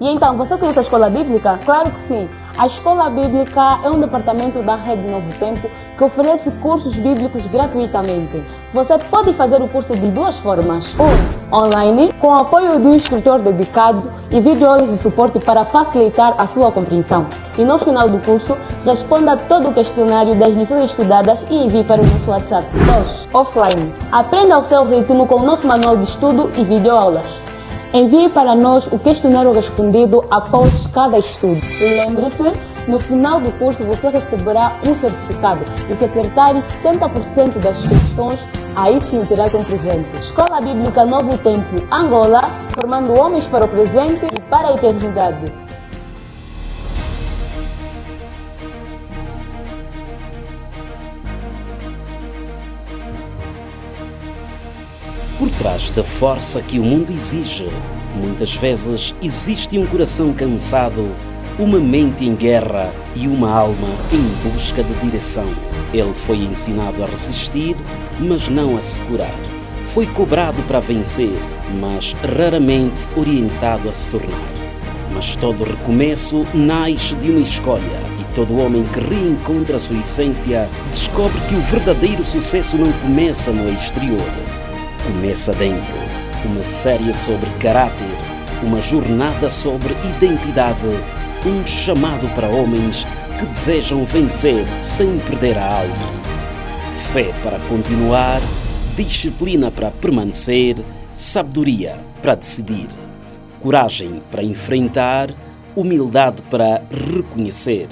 E então, você conhece a Escola Bíblica? Claro que sim! A Escola Bíblica é um departamento da Rede Novo Tempo que oferece cursos bíblicos gratuitamente. Você pode fazer o curso de duas formas. Online, com o apoio de um instrutor dedicado e videoaulas de suporte para facilitar a sua compreensão. E no final do curso, responda todo o questionário das lições estudadas e envie para o nosso WhatsApp. 2. Offline. Aprenda ao seu ritmo com o nosso manual de estudo e videoaulas. Envie para nós o questionário respondido após cada estudo. E lembre-se, no final do curso você receberá um certificado. E se acertar 70% das questões, aí sim terá um presente. Escola Bíblica Novo Tempo, Angola, formando homens para o presente e para a eternidade. Por trás da força que o mundo exige, muitas vezes existe um coração cansado, uma mente em guerra e uma alma em busca de direção. Ele foi ensinado a resistir, mas não a se curar. Foi cobrado para vencer, mas raramente orientado a se tornar. Mas todo recomeço nasce de uma escolha, e todo homem que reencontra a sua essência descobre que o verdadeiro sucesso não começa no exterior. Começa dentro. Uma série sobre caráter, uma jornada sobre identidade, um chamado para homens que desejam vencer sem perder a alma. Fé para continuar, disciplina para permanecer, sabedoria para decidir, coragem para enfrentar, humildade para reconhecer,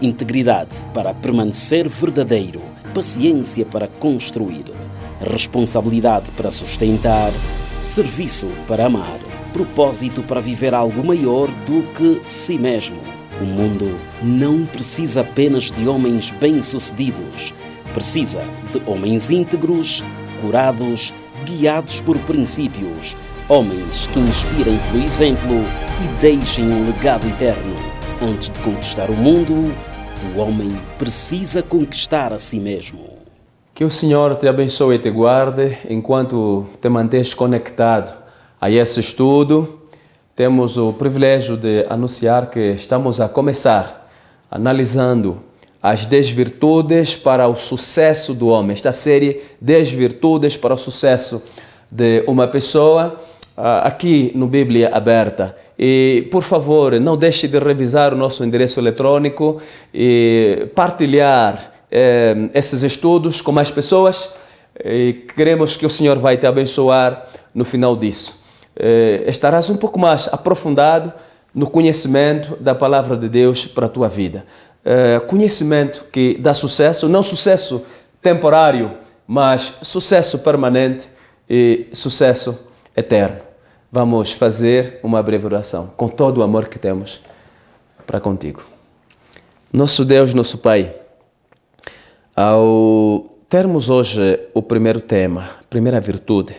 integridade para permanecer verdadeiro, paciência para construir, responsabilidade para sustentar, serviço para amar, propósito para viver algo maior do que si mesmo. O mundo não precisa apenas de homens bem-sucedidos, precisa de homens íntegros, curados, guiados por princípios, homens que inspirem pelo exemplo e deixem um legado eterno. Antes de conquistar o mundo, o homem precisa conquistar a si mesmo. Que o Senhor te abençoe e te guarde enquanto te mantens conectado a esse estudo. Temos o privilégio de anunciar que estamos a começar analisando as 10 virtudes para o sucesso do homem. Esta série, 10 virtudes para o sucesso de uma pessoa, aqui no Bíblia Aberta. E, por favor, não deixe de revisar o nosso endereço eletrônico e partilhar esses estudos com mais pessoas, e queremos que o Senhor vai te abençoar no final disso. Estarás um pouco mais aprofundado no conhecimento da Palavra de Deus para a tua vida. Conhecimento que dá sucesso, não sucesso temporário, mas sucesso permanente e sucesso eterno. Vamos fazer uma breve oração com todo o amor que temos para contigo. Nosso Deus, nosso Pai, ao termos hoje o primeiro tema, a primeira virtude,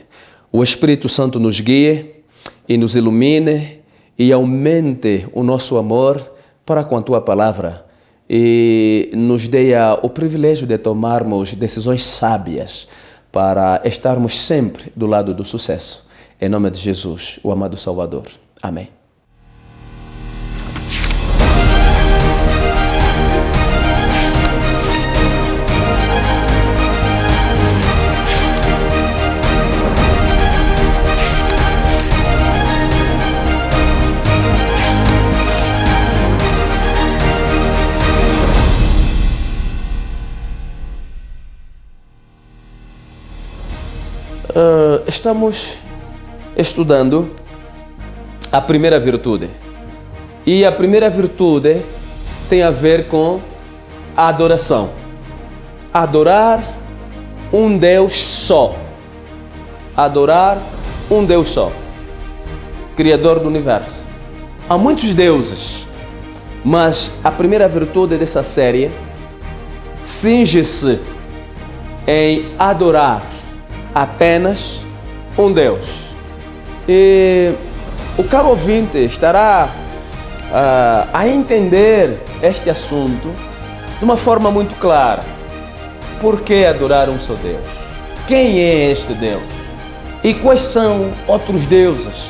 o Espírito Santo nos guie e nos ilumine e aumente o nosso amor para com a Tua Palavra e nos dê o privilégio de tomarmos decisões sábias para estarmos sempre do lado do sucesso. Em nome de Jesus, o amado Salvador. Amém. Estamos estudando a primeira virtude. E a primeira virtude tem a ver com a adoração. Adorar um Deus só. Adorar um Deus só. Criador do universo. Há muitos deuses, mas a primeira virtude dessa série cinge-se em adorar apenas um Deus. E o caro ouvinte estará a entender este assunto de uma forma muito clara. Por que adorar um só Deus? Quem é este Deus? E quais são outros deuses?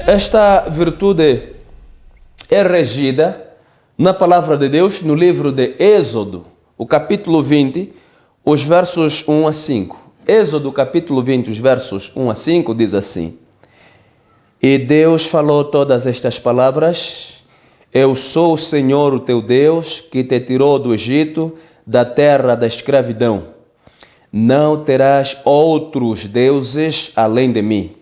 Esta virtude é regida na palavra de Deus no livro de Êxodo, o capítulo 20, os versos 1 a 5. Êxodo, capítulo 20, os versos 1 a 5, diz assim: E Deus falou todas estas palavras: Eu sou o Senhor, o teu Deus, que te tirou do Egito, da terra da escravidão. Não terás outros deuses além de mim.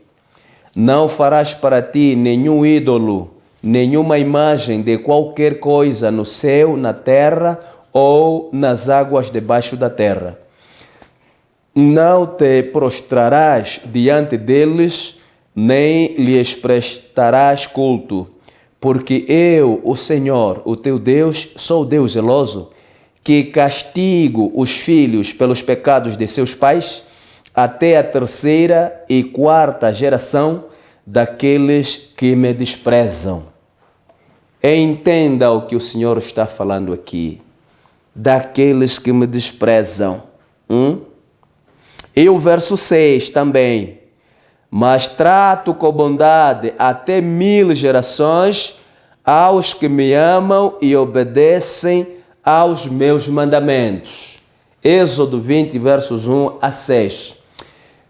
Não farás para ti nenhum ídolo, nenhuma imagem de qualquer coisa no céu, na terra ou nas águas debaixo da terra. Não te prostrarás diante deles, nem lhes prestarás culto, porque eu, o Senhor, o teu Deus, sou Deus zeloso, que castigo os filhos pelos pecados de seus pais, até a terceira e quarta geração daqueles que me desprezam. Entenda o que o Senhor está falando aqui. Daqueles que me desprezam. E o verso 6 também. Mas trato com bondade até 1000 gerações aos que me amam e obedecem aos meus mandamentos. Êxodo 20, versos 1 a 6.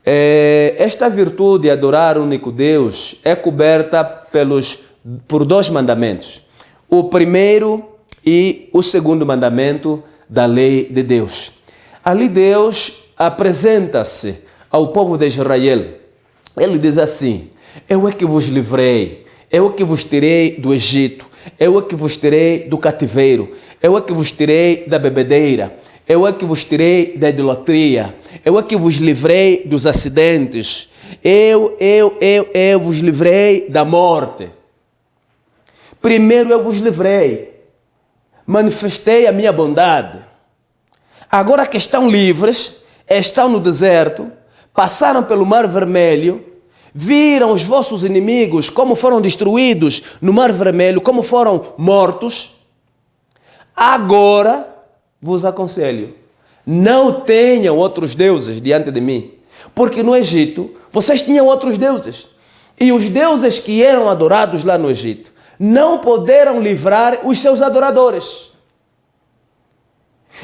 Esta virtude, adorar o único Deus, é coberta por 2 mandamentos. O primeiro e o segundo mandamento da lei de Deus. Ali Deus apresenta-se ao povo de Israel. Ele diz assim: Eu é que vos livrei, eu é que vos tirei do Egito, eu é que vos tirei do cativeiro, eu é que vos tirei da bebedeira, eu é que vos tirei da idolatria, eu é que vos livrei dos acidentes, eu vos livrei da morte. Primeiro eu vos livrei, manifestei a minha bondade. Agora que estão livres, estão no deserto, passaram pelo Mar Vermelho, viram os vossos inimigos como foram destruídos no Mar Vermelho, como foram mortos. Agora vos aconselho, não tenham outros deuses diante de mim, porque no Egito vocês tinham outros deuses, e os deuses que eram adorados lá no Egito não puderam livrar os seus adoradores.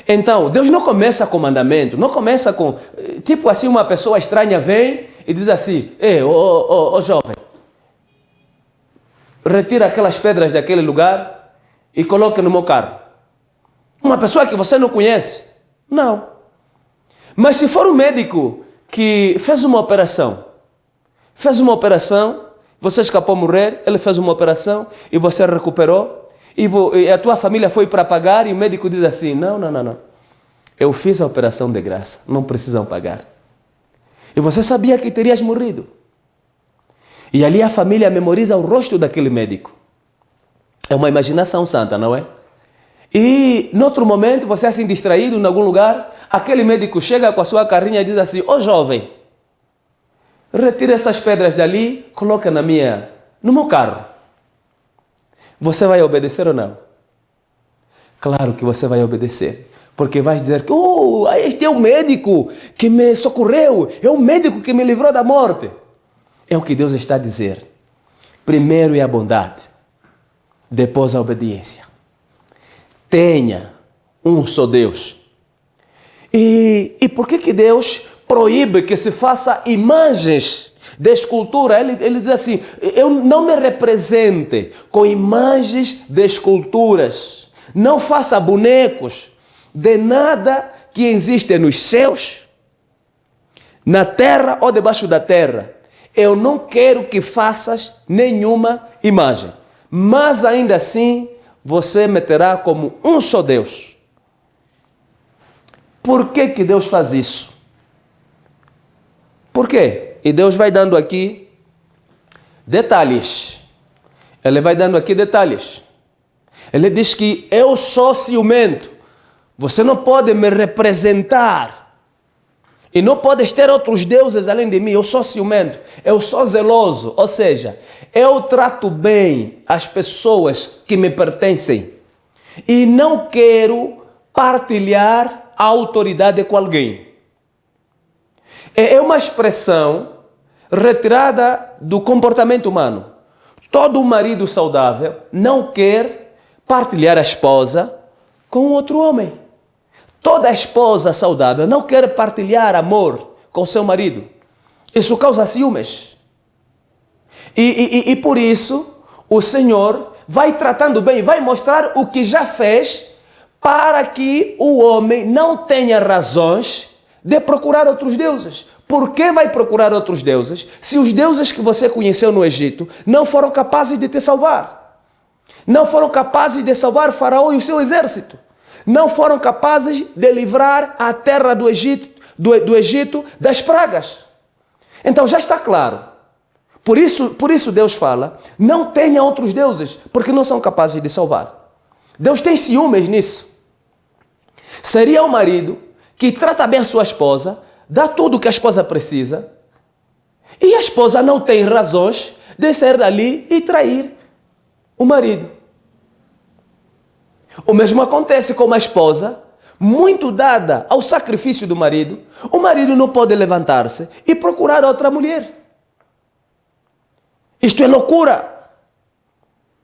Então, Deus não começa com mandamento, não começa com, tipo assim, uma pessoa estranha vem e diz assim: ô jovem, retira aquelas pedras daquele lugar e coloque no meu carro. Uma pessoa que você não conhece? Não. Mas se for um médico que fez uma operação, você escapou a morrer, ele fez uma operação e você recuperou, e a tua família foi para pagar e o médico diz assim: não. Eu fiz a operação de graça, não precisam pagar. E você sabia que terias morrido. E ali a família memoriza o rosto daquele médico. É uma imaginação santa, não é? E, em outro momento, você assim distraído em algum lugar, aquele médico chega com a sua carrinha e diz assim: ô jovem, retira essas pedras dali, coloca no meu carro. Você vai obedecer ou não? Claro que você vai obedecer. Porque vai dizer que este é o médico que me socorreu, é o médico que me livrou da morte. É o que Deus está a dizer. Primeiro é a bondade, depois a obediência. Tenha um só Deus. E por que Deus proíbe que se faça imagens de escultura? Ele diz assim: eu não me represente com imagens de esculturas. Não faça bonecos de nada que existe nos céus, na terra ou debaixo da terra. Eu não quero que faças nenhuma imagem. Mas ainda assim, você me terá como um só Deus. Por que Deus faz isso? Por quê? E Deus vai dando aqui detalhes. Ele vai dando aqui detalhes. Ele diz que eu sou ciumento. Você não pode me representar. E não podes ter outros deuses além de mim. Eu sou ciumento. Eu sou zeloso. Ou seja, eu trato bem as pessoas que me pertencem. E não quero partilhar a autoridade com alguém. É uma expressão retirada do comportamento humano. Todo marido saudável não quer partilhar a esposa com outro homem. Toda esposa saudável não quer partilhar amor com seu marido. Isso causa ciúmes. E por isso, o Senhor vai tratando bem, vai mostrar o que já fez para que o homem não tenha razões de procurar outros deuses. Por que vai procurar outros deuses se os deuses que você conheceu no Egito não foram capazes de te salvar? Não foram capazes de salvar Faraó e o seu exército. Não foram capazes de livrar a terra do Egito das pragas. Então já está claro. Por isso Deus fala, não tenha outros deuses, porque não são capazes de salvar. Deus tem ciúmes nisso. Seria o marido que trata bem a sua esposa, dá tudo o que a esposa precisa, e a esposa não tem razões de sair dali e trair o marido. O mesmo acontece com uma esposa muito dada ao sacrifício do marido. O marido não pode levantar-se e procurar outra mulher. Isto é loucura.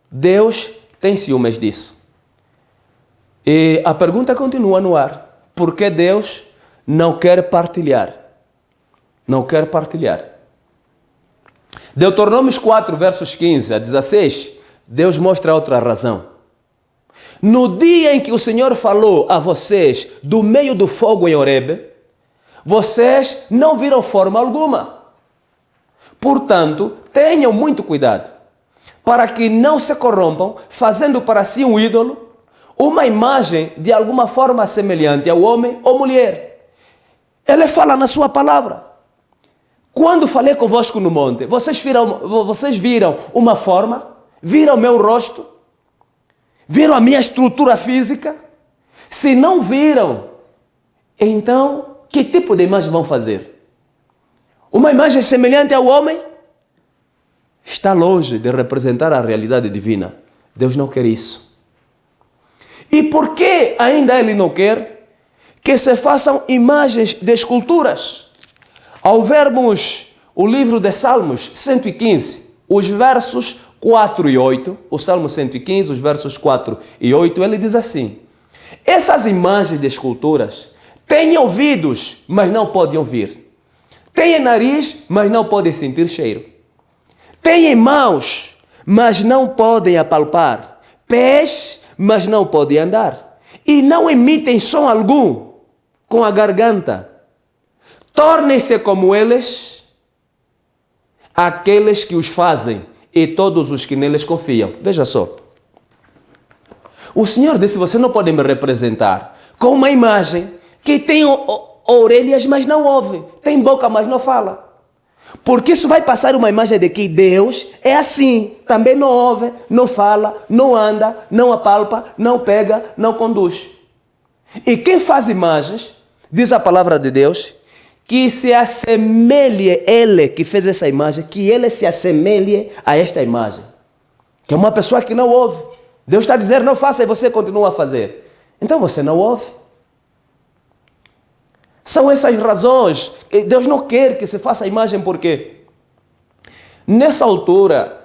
Deus tem ciúmes disso. E a pergunta continua no ar. Por que Deus não quer partilhar? Não quer partilhar. Deuteronômio 4, versos 15 a 16, Deus mostra outra razão. No dia em que o Senhor falou a vocês do meio do fogo em Horebe, vocês não viram forma alguma. Portanto, tenham muito cuidado, para que não se corrompam, fazendo para si um ídolo, uma imagem de alguma forma semelhante ao homem ou mulher. Ele fala na sua palavra. Quando falei convosco no monte, vocês viram uma forma? Viram meu rosto? Viram a minha estrutura física? Se não viram, então que tipo de imagem vão fazer? Uma imagem semelhante ao homem? Está longe de representar a realidade divina. Deus não quer isso. E por que ainda Ele não quer que se façam imagens de esculturas? Ao vermos o livro de Salmos 115, os versos 4 e 8, o Salmo 115, os versos 4 e 8, ele diz assim: essas imagens de esculturas têm ouvidos, mas não podem ouvir. Têm nariz, mas não podem sentir cheiro. Têm mãos, mas não podem apalpar. Pés, mas não podem andar. E não emitem som algum com a garganta. Tornem-se como eles, aqueles que os fazem e todos os que neles confiam. Veja só. O Senhor disse, você não pode me representar com uma imagem que tem orelhas, mas não ouve. Tem boca, mas não fala. Porque isso vai passar uma imagem de que Deus é assim. Também não ouve, não fala, não anda, não apalpa, não pega, não conduz. E quem faz imagens, diz a palavra de Deus, que se assemelhe, ele que fez essa imagem, que ele se assemelhe a esta imagem. Que é uma pessoa que não ouve. Deus está dizendo, não faça e você continua a fazer. Então você não ouve. São essas razões. Deus não quer que se faça a imagem porque nessa altura,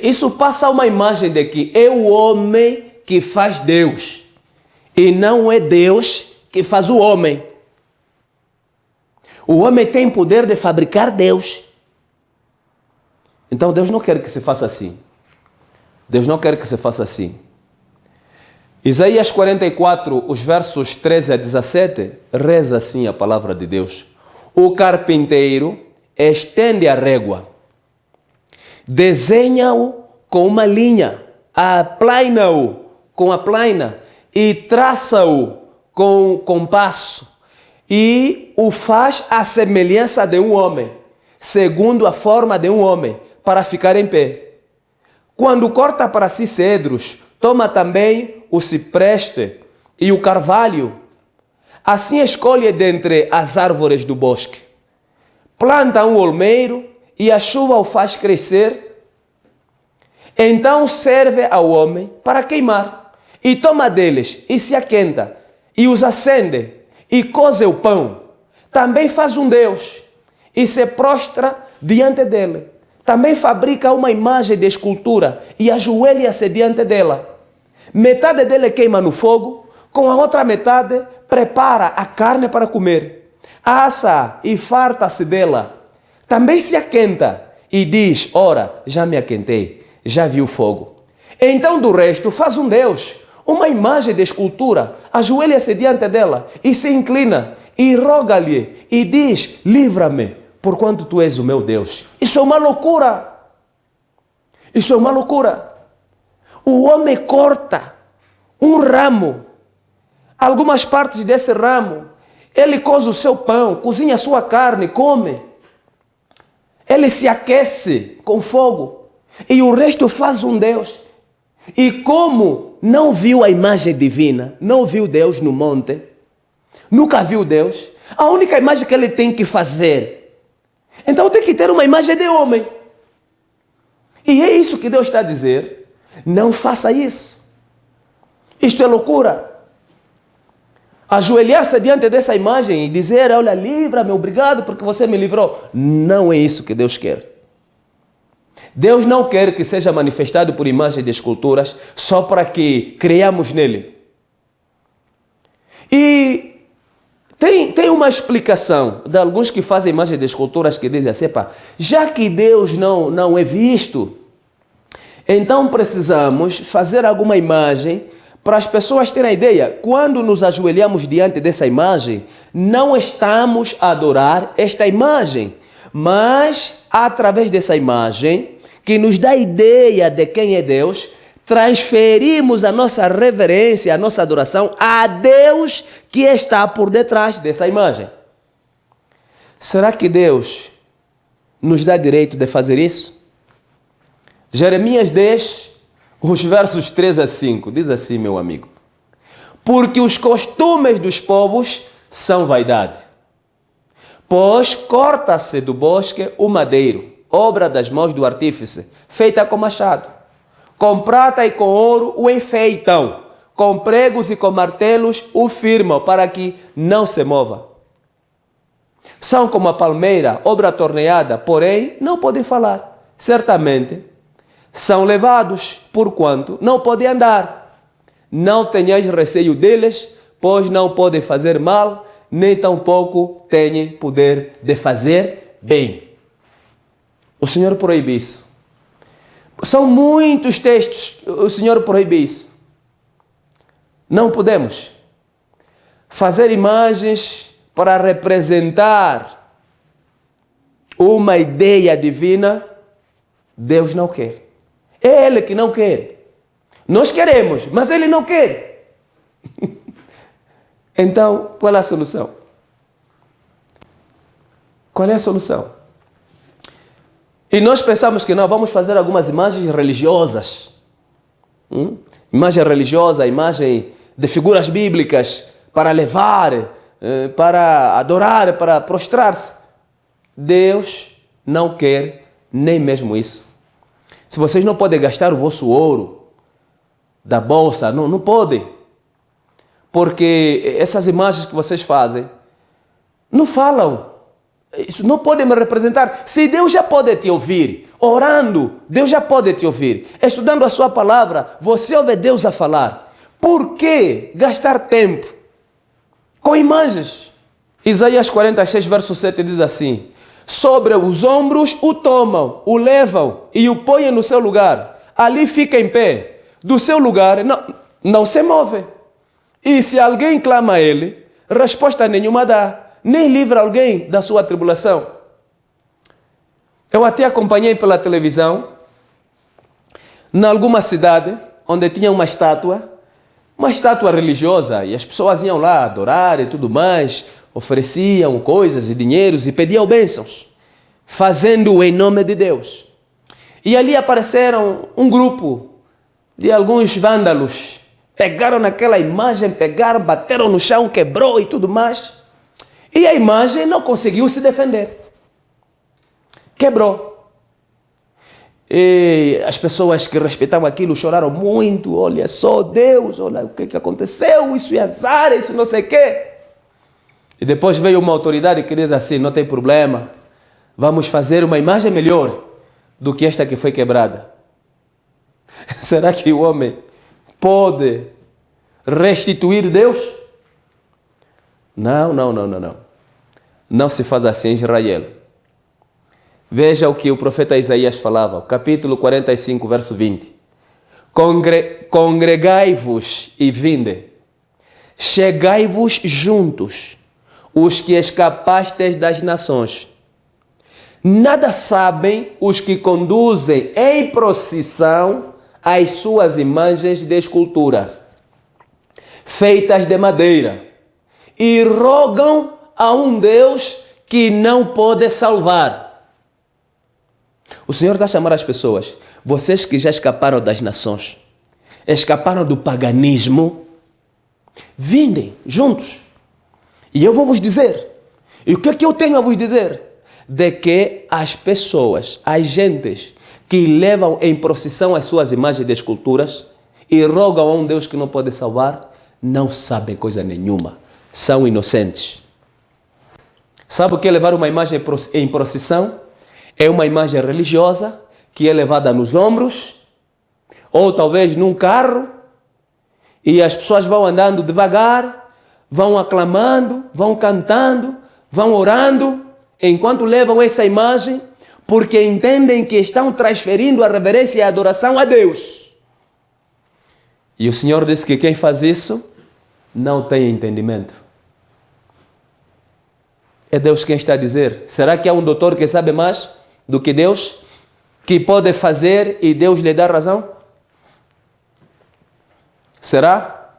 isso passa uma imagem de que é o homem que faz Deus. E não é Deus que faz o homem. O homem tem poder de fabricar Deus. Então Deus não quer que se faça assim. Deus não quer que se faça assim. Isaías 44, os versos 13 a 17, reza assim a palavra de Deus. O carpinteiro estende a régua, desenha-o com uma linha, aplaina-o com a plaina e traça-o com o compasso e o faz à semelhança de um homem, segundo a forma de um homem, para ficar em pé. Quando corta para si cedros, toma também o cipreste e o carvalho. Assim escolhe dentre as árvores do bosque. Planta um olmeiro e a chuva o faz crescer. Então serve ao homem para queimar. E toma deles e se aquenta e os acende e coze o pão. Também faz um Deus e se prostra diante dele. também fabrica uma imagem de escultura e ajoelha-se diante dela. Metade dele queima no fogo, com a outra metade prepara a carne para comer. Assa e farta-se dela. Também se aquenta e diz: ora, já me aquentei, já vi o fogo. Então do resto faz um Deus, uma imagem de escultura, ajoelha-se diante dela e se inclina e roga-lhe e diz: livra-me, porquanto tu és o meu Deus. Isso é uma loucura. Isso é uma loucura. O homem corta um ramo, algumas partes desse ramo, ele coze o seu pão, cozinha a sua carne, come. Ele se aquece com fogo e o resto faz um Deus. E como não viu a imagem divina, não viu Deus no monte, nunca viu Deus, a única imagem que ele tem que fazer, então tem que ter uma imagem de homem. E é isso que Deus está a dizer: não faça isso. Isto é loucura. Ajoelhar-se diante dessa imagem e dizer: olha, livra-me, obrigado porque você me livrou. Não é isso que Deus quer. Deus não quer que seja manifestado por imagens de esculturas só para que creiamos nele. E tem uma explicação de alguns que fazem imagens de esculturas que dizem assim: já que Deus não é visto, então precisamos fazer alguma imagem para as pessoas terem a ideia. Quando nos ajoelhamos diante dessa imagem, não estamos a adorar esta imagem, mas através dessa imagem, que nos dá ideia de quem é Deus, transferimos a nossa reverência, a nossa adoração a Deus que está por detrás dessa imagem. Será que Deus nos dá direito de fazer isso? Jeremias 10, os versos 3 a 5, diz assim, meu amigo: porque os costumes dos povos são vaidade, pois corta-se do bosque o madeiro, obra das mãos do artífice, feita com machado. Com prata e com ouro o enfeitam, com pregos e com martelos o firmam, para que não se mova. São como a palmeira, obra torneada, porém não podem falar. Certamente são levados, porquanto não podem andar. Não tenhais receio deles, pois não podem fazer mal, nem tampouco têm poder de fazer bem. O Senhor proíbe isso. São muitos textos, o Senhor proíbe isso. Não podemos fazer imagens para representar uma ideia divina. Deus não quer. É Ele que não quer. Nós queremos, mas Ele não quer. Então, qual é a solução? Qual é a solução? E nós pensamos que não, vamos fazer algumas imagens religiosas. Imagem religiosa, imagem de figuras bíblicas para levar, para adorar, para prostrar-se. Deus não quer nem mesmo isso. Se vocês não podem gastar o vosso ouro da bolsa, não podem. Porque essas imagens que vocês fazem não falam. Isso não pode me representar. Se Deus já pode te ouvir, orando, Deus já pode te ouvir. Estudando a sua palavra, você ouve Deus a falar. Por que gastar tempo com imagens? Isaías 46, verso 7 diz assim: sobre os ombros o tomam, o levam e o põem no seu lugar. Ali fica em pé. Do seu lugar não se move. E se alguém clama a ele, resposta nenhuma dá. Nem livra alguém da sua tribulação. Eu até acompanhei pela televisão, em alguma cidade, onde tinha uma estátua religiosa, e as pessoas iam lá adorar e tudo mais, ofereciam coisas e dinheiros e pediam bênçãos, fazendo em nome de Deus. E ali apareceram um grupo de alguns vândalos, pegaram naquela imagem, bateram no chão, quebrou e tudo mais. E a imagem não conseguiu se defender. Quebrou. E as pessoas que respeitavam aquilo choraram muito. Olha só, Deus, olha o que aconteceu, isso é azar, isso não sei o quê. E depois veio uma autoridade que diz assim: não tem problema, vamos fazer uma imagem melhor. do que esta que foi quebrada. Será que o homem pode restituir Deus? Não. Não se faz assim em Israel. Veja o que o profeta Isaías falava, capítulo 45, verso 20. Congregai-vos e vinde, chegai-vos juntos, os que escapastes das nações. Nada sabem os que conduzem em procissão as suas imagens de escultura, feitas de madeira, e rogam a um Deus que não pode salvar. O Senhor está a chamar as pessoas, vocês que já escaparam das nações, escaparam do paganismo, vindem juntos. E eu vou vos dizer, e o que é que eu tenho a vos dizer? De que as pessoas, as gentes que levam em procissão as suas imagens de esculturas e rogam a um Deus que não pode salvar, não sabem coisa nenhuma, são inocentes. Sabe o que é levar uma imagem em procissão? É uma imagem religiosa que é levada nos ombros, ou talvez num carro, e as pessoas vão andando devagar, vão aclamando, vão cantando, vão orando, enquanto levam essa imagem, porque entendem que estão transferindo a reverência e a adoração a Deus. E o Senhor disse que quem faz isso não tem entendimento. É Deus quem está a dizer. Será que há um doutor que sabe mais do que Deus, que pode fazer e Deus lhe dá razão? Será?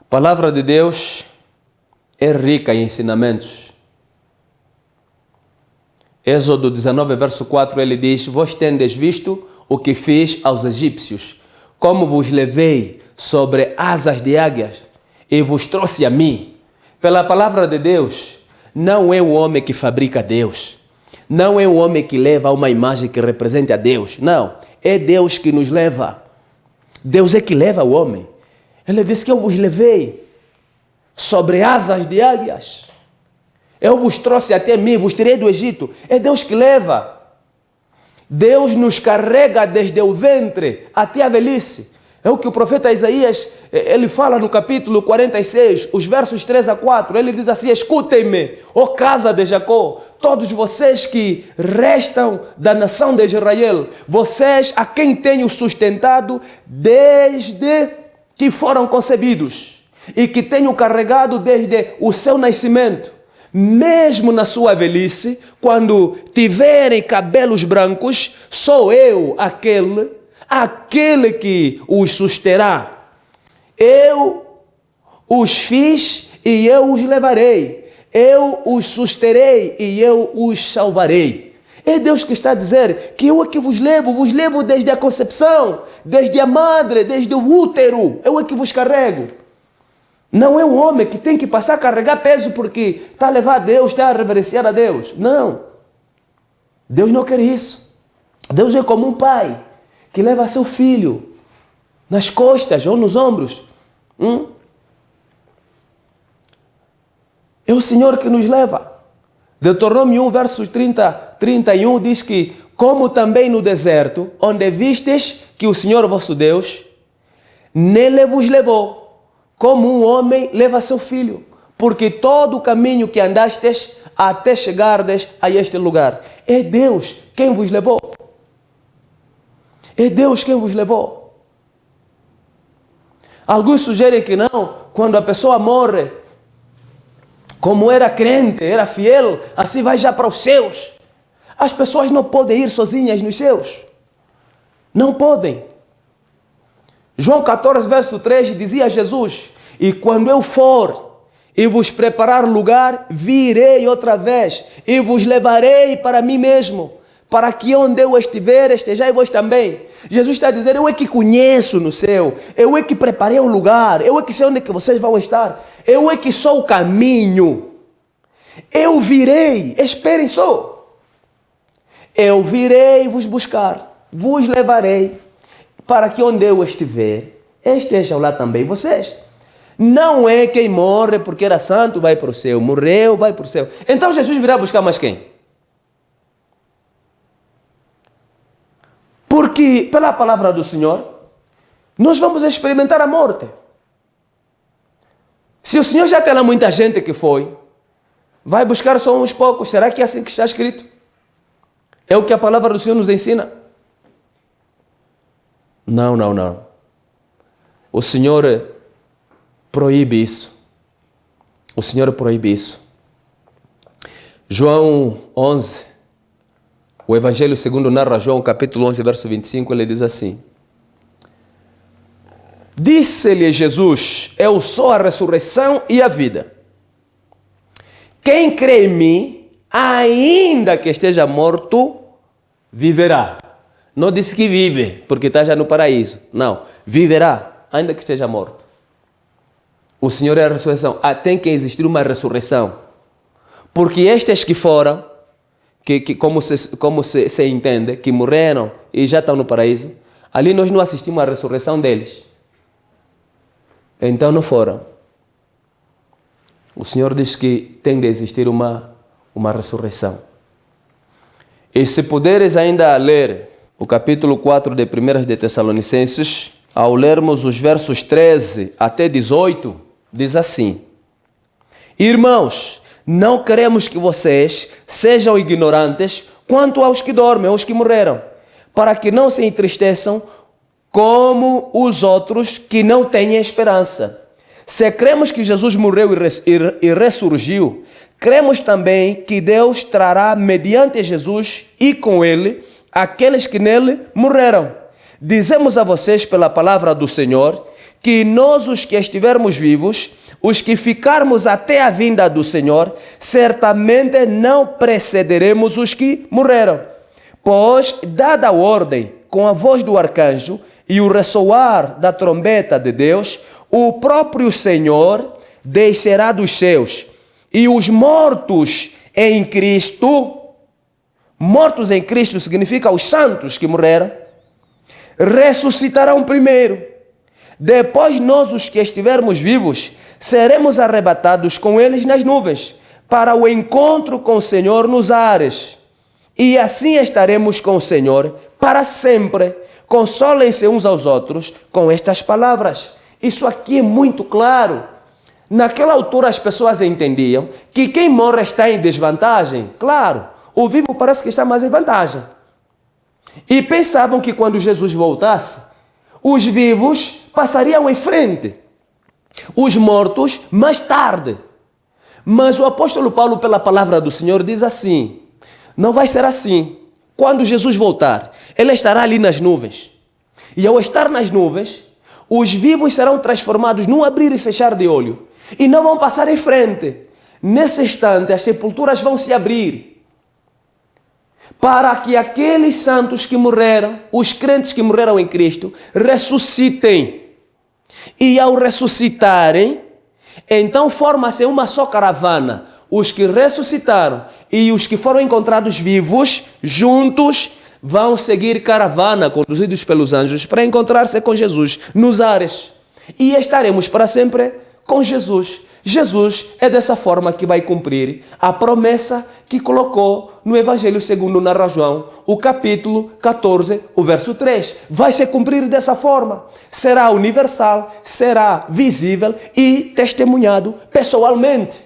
A palavra de Deus é rica em ensinamentos. Êxodo 19, verso 4, ele diz: vós tendes visto o que fiz aos egípcios, como vos levei sobre asas de águias e vos trouxe a mim. Pela palavra de Deus, não é o homem que fabrica Deus. Não é o homem que leva uma imagem que represente a Deus. Não, é Deus que nos leva. Deus é que leva o homem. Ele disse que eu vos levei sobre asas de águias. Eu vos trouxe até mim, vos tirei do Egito. É Deus que leva. Deus nos carrega desde o ventre até a velhice. É o que o profeta Isaías, ele fala no capítulo 46, os versos 3 a 4. Ele diz assim: escutem-me, ó casa de Jacó, todos vocês que restam da nação de Israel, vocês a quem tenho sustentado desde que foram concebidos e que tenho carregado desde o seu nascimento. Mesmo na sua velhice, quando tiverem cabelos brancos, sou eu aquele que os susterá. Eu os fiz e eu os levarei. Eu os susterei e eu os salvarei. É Deus que está a dizer que eu é que vos levo desde a concepção, desde a madre, desde o útero. Eu é que vos carrego. Não é o homem que tem que passar a carregar peso porque está a levar a Deus, está a reverenciar a Deus. Não. Deus não quer isso. Deus é como um pai que leva seu filho nas costas ou nos ombros. É o Senhor que nos leva. Deuteronômio 1, versos 31 diz que, como também no deserto, onde vistes que o Senhor vosso Deus, nele vos levou, como um homem leva seu filho, porque todo o caminho que andastes até chegardes a este lugar. É Deus quem vos levou. É Deus quem vos levou. Alguns sugerem que não, quando a pessoa morre, como era crente, era fiel, assim vai já para os céus. As pessoas não podem ir sozinhas nos céus. Não podem. João 14, verso 3 dizia Jesus: e quando eu for e vos preparar lugar, virei outra vez e vos levarei para mim mesmo, para que onde eu estiver, estejais vós também. Jesus está a dizer: eu é que conheço no céu, eu é que preparei o lugar, eu é que sei onde é que vocês vão estar, eu é que sou o caminho. Eu virei, esperem só. Eu virei vos buscar, vos levarei, para que onde eu estiver, estejam lá também vocês. Não é quem morre porque era santo vai para o céu, morreu vai para o céu. Então Jesus virá buscar mais quem? Porque pela palavra do Senhor, nós vamos experimentar a morte. Se o Senhor já tem lá muita gente que foi, vai buscar só uns poucos. Será que é assim que está escrito? É o que a palavra do Senhor nos ensina? Não, não, não. O Senhor proíbe isso. O Senhor proíbe isso. João 11, o Evangelho segundo narra João, capítulo 11, verso 25, ele diz assim: disse-lhe Jesus: eu sou a ressurreição e a vida. Quem crê em mim, ainda que esteja morto, viverá. Não disse que vive, porque está já no paraíso. Não, viverá, ainda que esteja morto. O Senhor é a ressurreição. Tem que existir uma ressurreição. Porque estes que foram, como se entende, que morreram e já estão no paraíso, ali nós não assistimos à ressurreição deles. Então não foram. O Senhor diz que tem de existir uma ressurreição. E se puderes ainda ler o capítulo 4 de 1 de Tessalonicenses, ao lermos os versos 13 até 18, diz assim: irmãos, não queremos que vocês sejam ignorantes quanto aos que dormem, aos que morreram, para que não se entristeçam como os outros que não têm esperança. Se cremos que Jesus morreu e ressurgiu, cremos também que Deus trará mediante Jesus e com ele aqueles que nele morreram. Dizemos a vocês pela palavra do Senhor que nós, os que estivermos vivos, os que ficarmos até a vinda do Senhor, certamente não precederemos os que morreram. Pois, dada a ordem, com a voz do arcanjo e o ressoar da trombeta de Deus, o próprio Senhor descerá dos céus, e os mortos em Cristo significa os santos que morreram, ressuscitarão primeiro. Depois nós, os que estivermos vivos, seremos arrebatados com eles nas nuvens, para o encontro com o Senhor nos ares. E assim estaremos com o Senhor para sempre. Consolem-se uns aos outros com estas palavras. Isso aqui é muito claro. Naquela altura as pessoas entendiam que quem morre está em desvantagem. Claro, o vivo parece que está mais em vantagem. E pensavam que quando Jesus voltasse, os vivos passariam em frente, os mortos mais tarde. Mas o apóstolo Paulo, pela palavra do Senhor, diz assim: não vai ser assim. Quando Jesus voltar, ele estará ali nas nuvens. E ao estar nas nuvens, os vivos serão transformados num abrir e fechar de olho. E não vão passar em frente. Nesse instante, as sepulturas vão se abrir, para que aqueles santos que morreram, os crentes que morreram em Cristo, ressuscitem. E ao ressuscitarem, então forma-se uma só caravana. Os que ressuscitaram e os que foram encontrados vivos, juntos, vão seguir caravana, conduzidos pelos anjos, para encontrar-se com Jesus nos ares. E estaremos para sempre com Jesus. Jesus é dessa forma que vai cumprir a promessa que colocou no Evangelho segundo narra João, o capítulo 14, o verso 3. Vai se cumprir dessa forma. Será universal, será visível e testemunhado pessoalmente.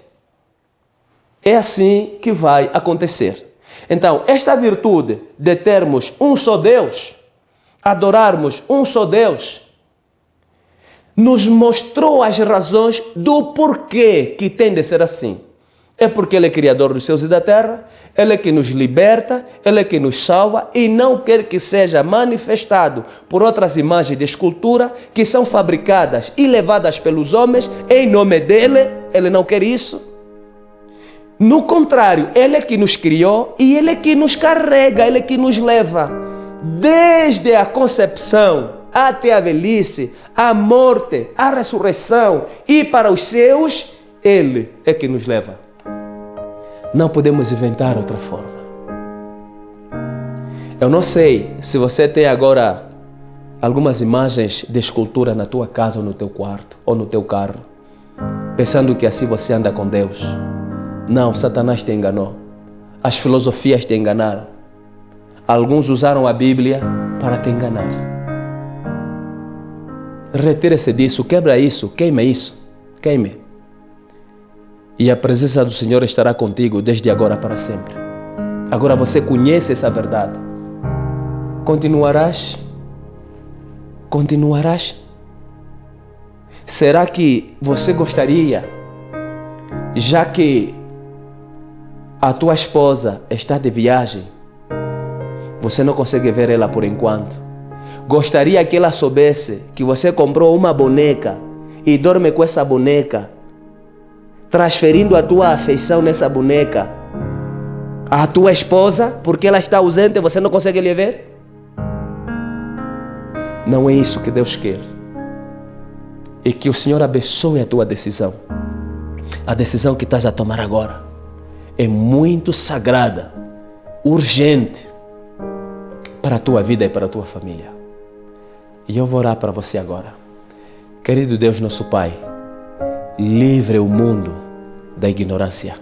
É assim que vai acontecer. Então, esta virtude de termos um só Deus, adorarmos um só Deus, nos mostrou as razões do porquê que tem de ser assim. É porque Ele é Criador dos céus e da terra, Ele é que nos liberta, Ele é que nos salva e não quer que seja manifestado por outras imagens de escultura que são fabricadas e levadas pelos homens em nome dEle. Ele não quer isso. No contrário, Ele é que nos criou e Ele é que nos carrega, Ele é que nos leva desde a concepção até a velhice, a morte, a ressurreição e para os céus. Ele é que nos leva. Não podemos inventar outra forma. Eu não sei se você tem agora algumas imagens de escultura na tua casa ou no teu quarto ou no teu carro, pensando que assim você anda com Deus. Não, Satanás te enganou. As filosofias te enganaram. Alguns usaram a Bíblia para te enganar. Retire-se disso, quebra isso, queima isso, queime. E a presença do Senhor estará contigo desde agora para sempre. Agora você conhece essa verdade. Continuarás? Continuarás? Será que você gostaria, já que a tua esposa está de viagem, você não consegue ver ela por enquanto, gostaria que ela soubesse que você comprou uma boneca e dorme com essa boneca, transferindo a tua afeição nessa boneca à tua esposa, porque ela está ausente e você não consegue lhe ver? Não é isso que Deus quer. E que o Senhor abençoe a tua decisão. A decisão que estás a tomar agora é muito sagrada, urgente para a tua vida e para a tua família. E eu vou orar para você agora. Querido Deus, nosso Pai, livre o mundo da ignorância.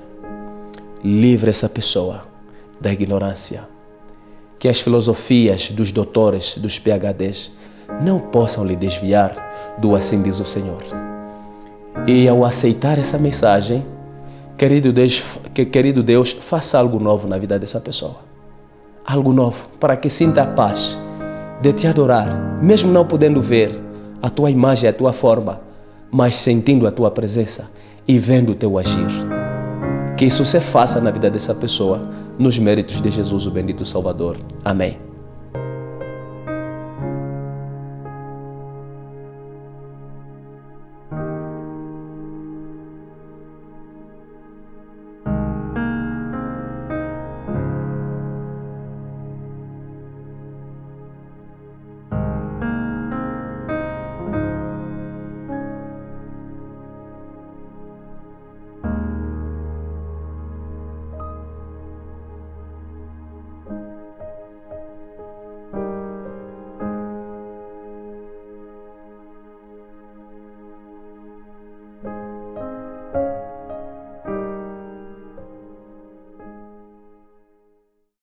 Livre essa pessoa da ignorância. Que as filosofias dos doutores, dos PhDs, não possam lhe desviar do assim diz o Senhor. E ao aceitar essa mensagem, querido Deus, faça algo novo na vida dessa pessoa. Algo novo, para que sinta a paz de te adorar, mesmo não podendo ver a tua imagem, a tua forma, mas sentindo a tua presença e vendo o teu agir. Que isso se faça na vida dessa pessoa, nos méritos de Jesus, o bendito Salvador. Amém.